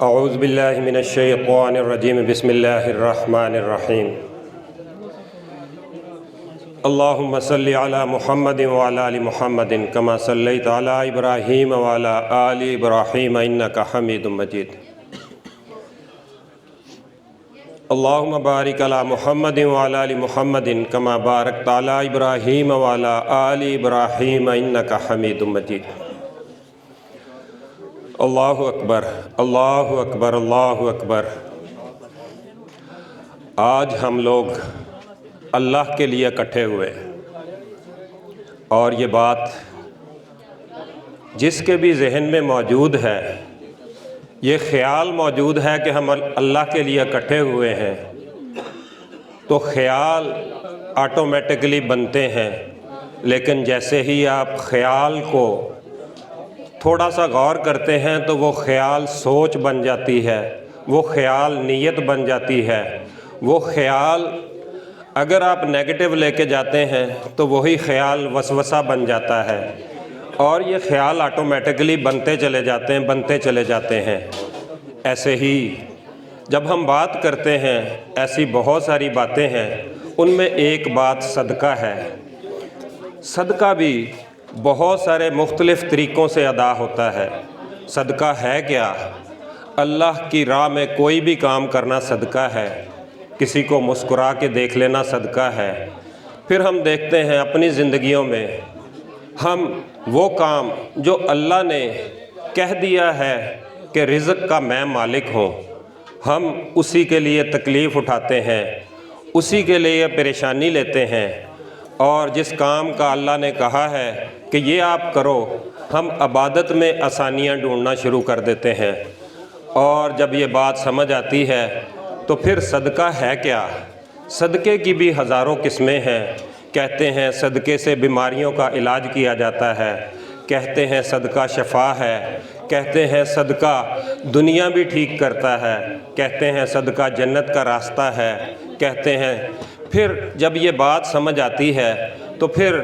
اعوذ باللہ من الشیطان الرجیم بسم اللہ الرحمن الرحیم اللہم صلی علی محمد وعلی آل محمد کما صلیت علی ابراہیم وعلی آل ابراہیم انکا حمید مجید اللہم بارک علی محمد وعلی آل محمد کما بارکت علی ابراہیم وعلی آل ابراہیم انکا حمید مجید اللہ اکبر اللہ اکبر اللہ اکبر۔ آج ہم لوگ اللہ کے لیے اکٹھے ہوئے اور یہ بات جس کے بھی ذہن میں موجود ہے، یہ خیال موجود ہے کہ ہم اللہ کے لیے اکٹھے ہوئے ہیں، تو خیال آٹومیٹکلی بنتے ہیں، لیکن جیسے ہی آپ خیال کو تھوڑا سا غور کرتے ہیں تو وہ خیال سوچ بن جاتی ہے، وہ خیال نیت بن جاتی ہے، وہ خیال اگر آپ نیگیٹو لے کے جاتے ہیں تو وہی خیال وسوسہ بن جاتا ہے، اور یہ خیال آٹومیٹکلی بنتے چلے جاتے ہیں۔ ایسے ہی جب ہم بات کرتے ہیں، ایسی بہت ساری باتیں ہیں، ان میں ایک بات صدقہ ہے۔ صدقہ بھی بہت سارے مختلف طریقوں سے ادا ہوتا ہے۔ صدقہ ہے کیا؟ اللہ کی راہ میں کوئی بھی کام کرنا صدقہ ہے۔ کسی کو مسکرا کے دیکھ لینا صدقہ ہے۔ پھر ہم دیکھتے ہیں اپنی زندگیوں میں ہم وہ کام جو اللہ نے کہہ دیا ہے کہ رزق کا میں مالک ہوں، ہم اسی کے لیے تکلیف اٹھاتے ہیں، اسی کے لیے پریشانی لیتے ہیں، اور جس کام کا اللہ نے کہا ہے کہ یہ آپ کرو، ہم عبادت میں آسانیاں ڈھونڈنا شروع کر دیتے ہیں۔ اور جب یہ بات سمجھ آتی ہے تو پھر صدقہ ہے کیا؟ صدقے کی بھی ہزاروں قسمیں ہیں۔ کہتے ہیں صدقے سے بیماریوں کا علاج کیا جاتا ہے، کہتے ہیں صدقہ شفا ہے، کہتے ہیں صدقہ دنیا بھی ٹھیک کرتا ہے، کہتے ہیں صدقہ جنت کا راستہ ہے، کہتے ہیں۔ پھر جب یہ بات سمجھ آتی ہے تو پھر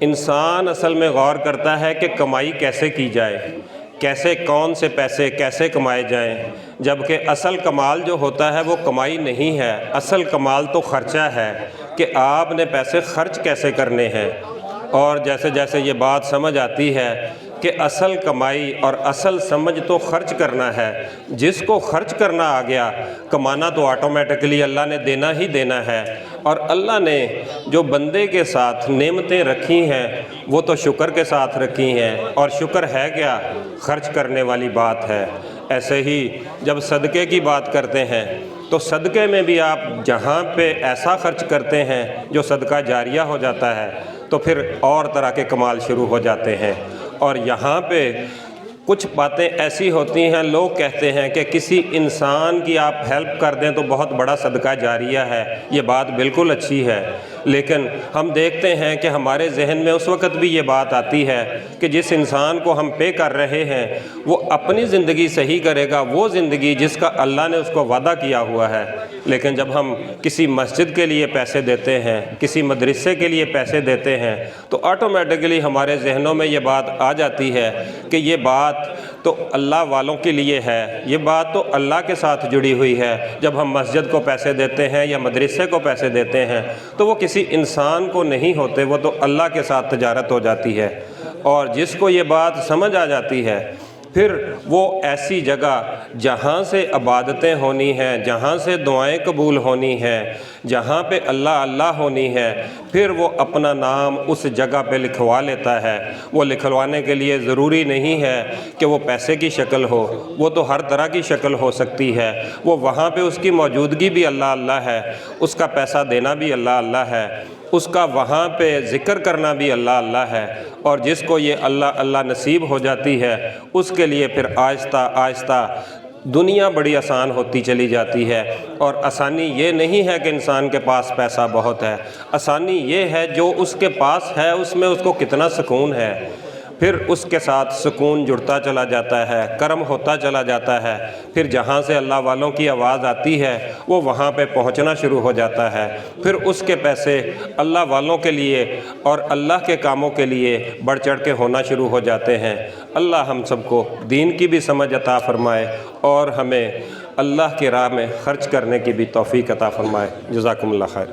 انسان اصل میں غور کرتا ہے کہ کمائی کیسے کی جائے، کیسے کون سے پیسے کیسے کمائے جائیں، جبکہ اصل کمال جو ہوتا ہے وہ کمائی نہیں ہے، اصل کمال تو خرچہ ہے کہ آپ نے پیسے خرچ کیسے کرنے ہیں۔ اور جیسے جیسے یہ بات سمجھ آتی ہے کہ اصل کمائی اور اصل سمجھ تو خرچ کرنا ہے، جس کو خرچ کرنا آ گیا، کمانا تو آٹومیٹکلی اللہ نے دینا ہی دینا ہے۔ اور اللہ نے جو بندے کے ساتھ نعمتیں رکھی ہیں وہ تو شکر کے ساتھ رکھی ہیں، اور شکر ہے کیا؟ خرچ کرنے والی بات ہے۔ ایسے ہی جب صدقے کی بات کرتے ہیں تو صدقے میں بھی آپ جہاں پہ ایسا خرچ کرتے ہیں جو صدقہ جاریہ ہو جاتا ہے تو پھر اور طرح کے کمال شروع ہو جاتے ہیں۔ اور یہاں پہ کچھ باتیں ایسی ہوتی ہیں، لوگ کہتے ہیں کہ کسی انسان کی آپ ہیلپ کر دیں تو بہت بڑا صدقہ جاریہ ہے۔ یہ بات بالکل اچھی ہے، لیکن ہم دیکھتے ہیں کہ ہمارے ذہن میں اس وقت بھی یہ بات آتی ہے کہ جس انسان کو ہم پے کر رہے ہیں وہ اپنی زندگی صحیح کرے گا، وہ زندگی جس کا اللہ نے اس کو وعدہ کیا ہوا ہے۔ لیکن جب ہم کسی مسجد کے لیے پیسے دیتے ہیں، کسی مدرسے کے لیے پیسے دیتے ہیں، تو آٹومیٹکلی ہمارے ذہنوں میں یہ بات آ جاتی ہے کہ یہ بات تو اللہ والوں کے لیے ہے، یہ بات تو اللہ کے ساتھ جڑی ہوئی ہے۔ جب ہم مسجد کو پیسے دیتے ہیں یا مدرسے کو پیسے دیتے ہیں تو وہ کسی انسان کو نہیں ہوتے، وہ تو اللہ کے ساتھ تجارت ہو جاتی ہے۔ اور جس کو یہ بات سمجھ آ جاتی ہے پھر وہ ایسی جگہ جہاں سے عبادتیں ہونی ہیں، جہاں سے دعائیں قبول ہونی ہیں، جہاں پہ اللہ اللہ ہونی ہے، پھر وہ اپنا نام اس جگہ پہ لکھوا لیتا ہے۔ وہ لکھوانے کے لیے ضروری نہیں ہے کہ وہ پیسے کی شکل ہو، وہ تو ہر طرح کی شکل ہو سکتی ہے۔ وہ وہاں پہ اس کی موجودگی بھی اللہ اللہ ہے، اس کا پیسہ دینا بھی اللہ اللہ ہے، اس کا وہاں پہ ذکر کرنا بھی اللہ اللہ ہے۔ اور جس کو یہ اللہ اللہ نصیب ہو جاتی ہے اس کے لیے پھر آہستہ آہستہ دنیا بڑی آسان ہوتی چلی جاتی ہے۔ اور آسانی یہ نہیں ہے کہ انسان کے پاس پیسہ بہت ہے، آسانی یہ ہے جو اس کے پاس ہے اس میں اس کو کتنا سکون ہے۔ پھر اس کے ساتھ سکون جڑتا چلا جاتا ہے، کرم ہوتا چلا جاتا ہے، پھر جہاں سے اللہ والوں کی آواز آتی ہے وہ وہاں پہ پہنچنا شروع ہو جاتا ہے، پھر اس کے پیسے اللہ والوں کے لیے اور اللہ کے کاموں کے لیے بڑھ چڑھ کے ہونا شروع ہو جاتے ہیں۔ اللہ ہم سب کو دین کی بھی سمجھ عطا فرمائے اور ہمیں اللہ کی راہ میں خرچ کرنے کی بھی توفیق عطا فرمائے۔ جزاکم اللہ خیر۔